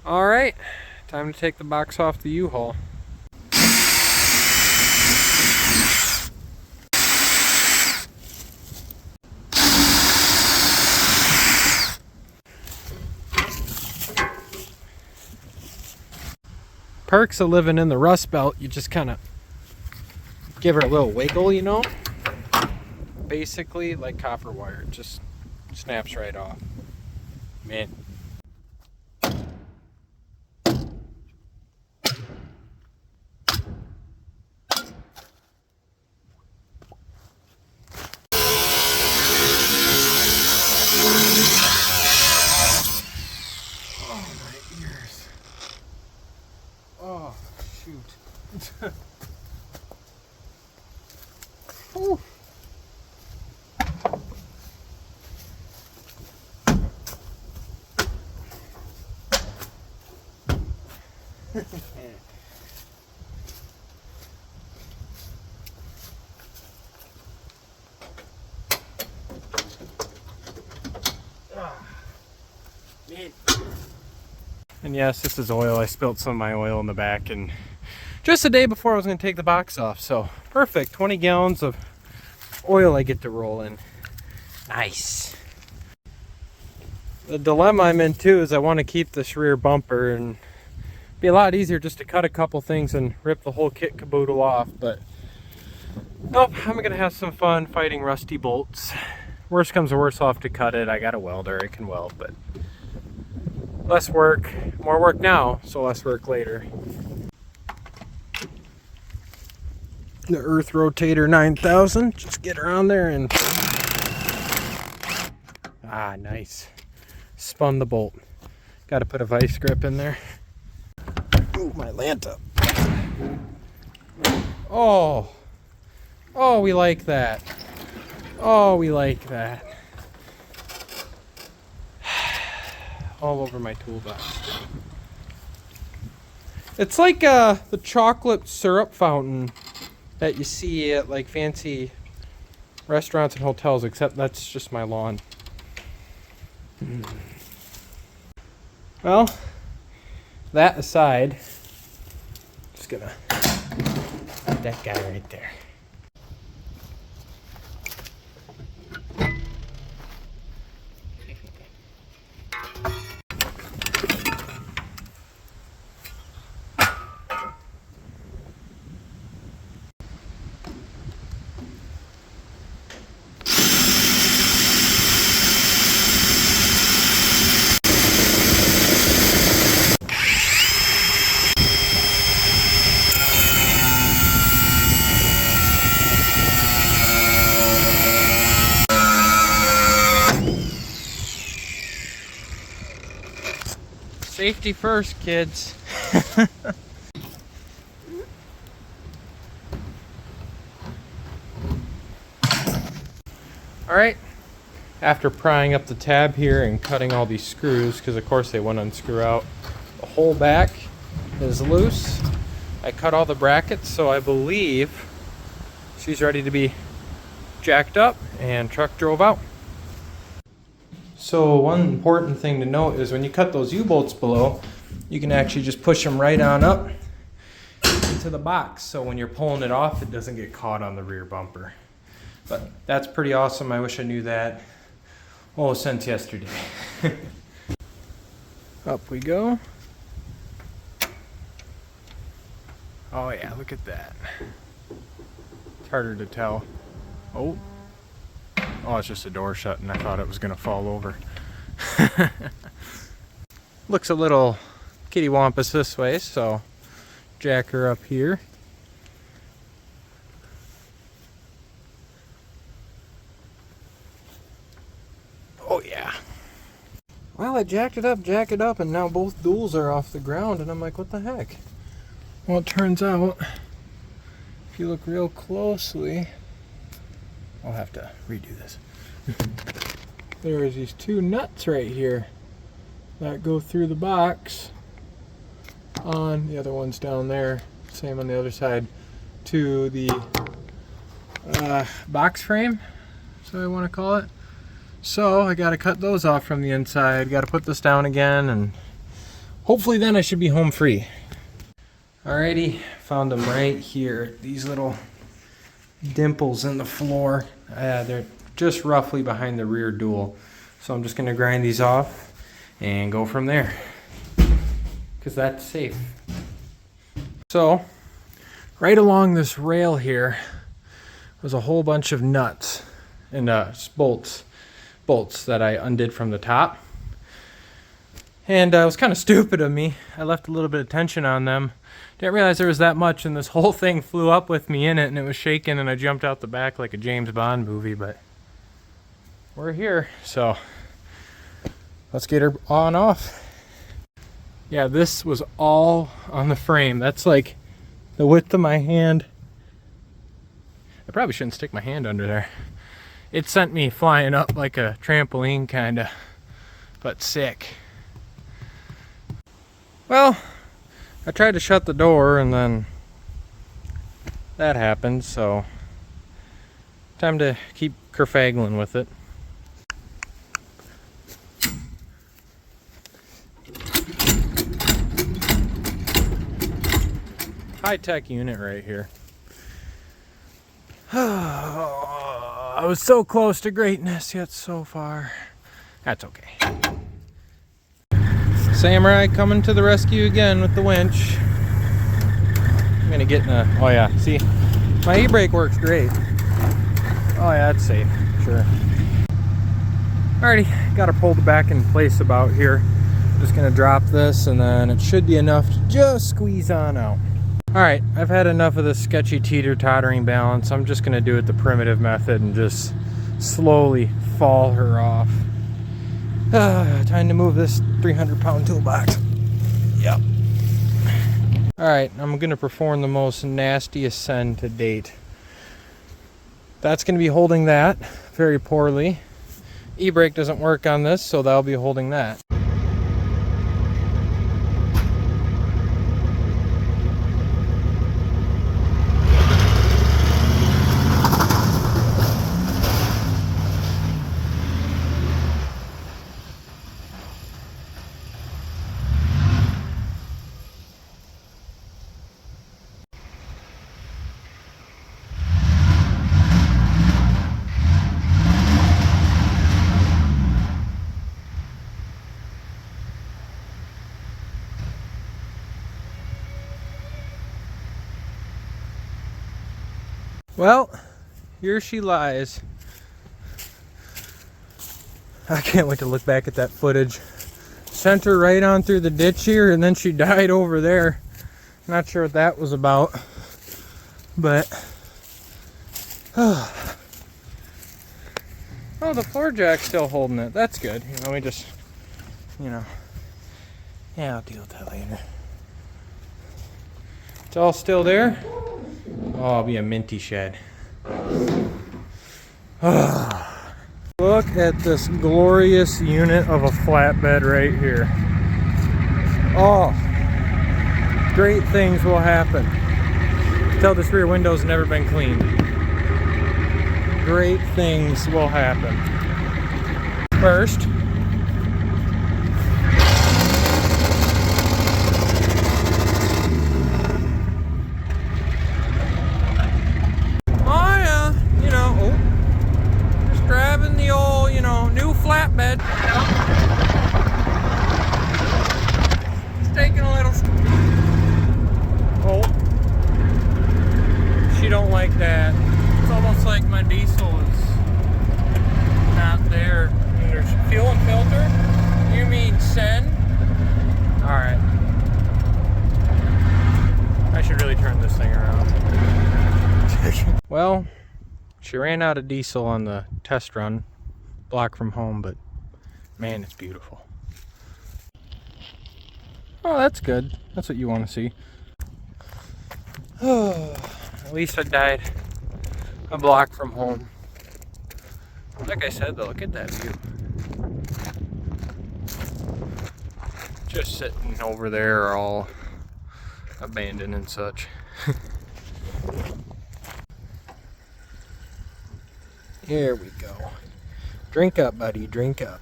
Alright, time to take the box off the U-Haul. Perks of living in the Rust Belt, you just kind of give her a little wiggle, you know? Basically like copper wire, it just snaps right off. Man. Oh, my ears. Oh, shoot. Ooh. Man. And yes, this is oil. I spilled some of my oil in the back, and just the day before I was going to take the box off. So perfect, 20 gallons of oil I get to roll in. Nice. The dilemma I'm in too is I want to keep this rear bumper, and it'd be a lot easier just to cut a couple things and rip the whole kit caboodle off, but nope, I'm going to have some fun fighting rusty bolts. Worst comes to worst, I'll have to cut it. I got a welder, I can weld, but less work, more work now, so less work later. The Earth Rotator 9000, just get her on there and nice. Spun the bolt. Got to put a vice grip in there. Ooh, my Lanta. Oh, we like that. Oh, we like that. All over my toolbox. It's like the chocolate syrup fountain that you see at like fancy restaurants and hotels, except that's just my lawn. Well, that aside, just gonna put that guy right there. Safety first, kids. Alright, after prying up the tab here and cutting all these screws, because of course they won't unscrew out, the whole back is loose. I cut all the brackets, so I believe she's ready to be jacked up and truck drove out. So one important thing to note is when you cut those U-bolts below, you can actually just push them right on up into the box. So when you're pulling it off, it doesn't get caught on the rear bumper. But that's pretty awesome. I wish I knew that, since yesterday. Up we go. Oh yeah, look at that. It's harder to tell. Oh, it's just a door shut, and I thought it was gonna fall over. Looks a little kittywampus this way, so jack her up here. Oh yeah. Well, I jacked it up, and now both duals are off the ground, and I'm like, what the heck? Well, it turns out, if you look real closely, I'll have to redo this. There's these two nuts right here that go through the box on the other one's down there, same on the other side, to the box frame, so I want to call it. So I got to cut those off from the inside, got to put this down again, and hopefully then I should be home free. Alrighty, found them right here. These little dimples in the floor. They're just roughly behind the rear dual. So I'm just gonna grind these off and go from there, because that's safe. So right along this rail here was a whole bunch of nuts and bolts that I undid from the top. And it was kind of stupid of me. I left a little bit of tension on them. Didn't realize there was that much, and this whole thing flew up with me in it, and it was shaking, and I jumped out the back like a James Bond movie, but we're here, so let's get her on off. Yeah, this was all on the frame. That's like the width of my hand. I probably shouldn't stick my hand under there. It sent me flying up like a trampoline, kinda, but sick. Well, I tried to shut the door and then that happened, so time to keep kerfagling with it. High-tech unit right here. I was so close to greatness, yet so far. That's okay. Samurai coming to the rescue again with the winch. I'm gonna get in a, oh yeah, see, my e-brake works great. Oh yeah, it's safe, sure. Alrighty, got her pulled back in place about here. Just gonna drop this and then it should be enough to just squeeze on out. Alright, I've had enough of this sketchy teeter-tottering balance. I'm just gonna do it the primitive method and just slowly fall her off. Time to move this 300-pound toolbox. Yep. Alright, I'm going to perform the most nasty ascend to date. That's going to be holding that very poorly. E-brake doesn't work on this, so that'll be holding that. Well, here she lies. I can't wait to look back at that footage. Sent her right on through the ditch here, and then she died over there. Not sure what that was about, but oh, the floor jack's still holding it. That's good. You know, we just, you know, yeah, I'll deal with that later. It's all still there. Oh, it'll be a minty shed. Look at this glorious unit of a flatbed right here. Oh, great things will happen. Tell this rear window's never been cleaned. Great things will happen. First, flatbed. It's taking a little. Oh, she don't like that. It's almost like my diesel is not there. There's fuel and filter. You mean send? All right. I should really turn this thing around. Well, she ran out of diesel on the test run. Block from home, but man, it's beautiful. Oh, that's good. That's what you want to see. Oh, at least I died a block from home. Like I said, though, look at that view. Just sitting over there, all abandoned and such. Here we go. Drink up, buddy, drink up.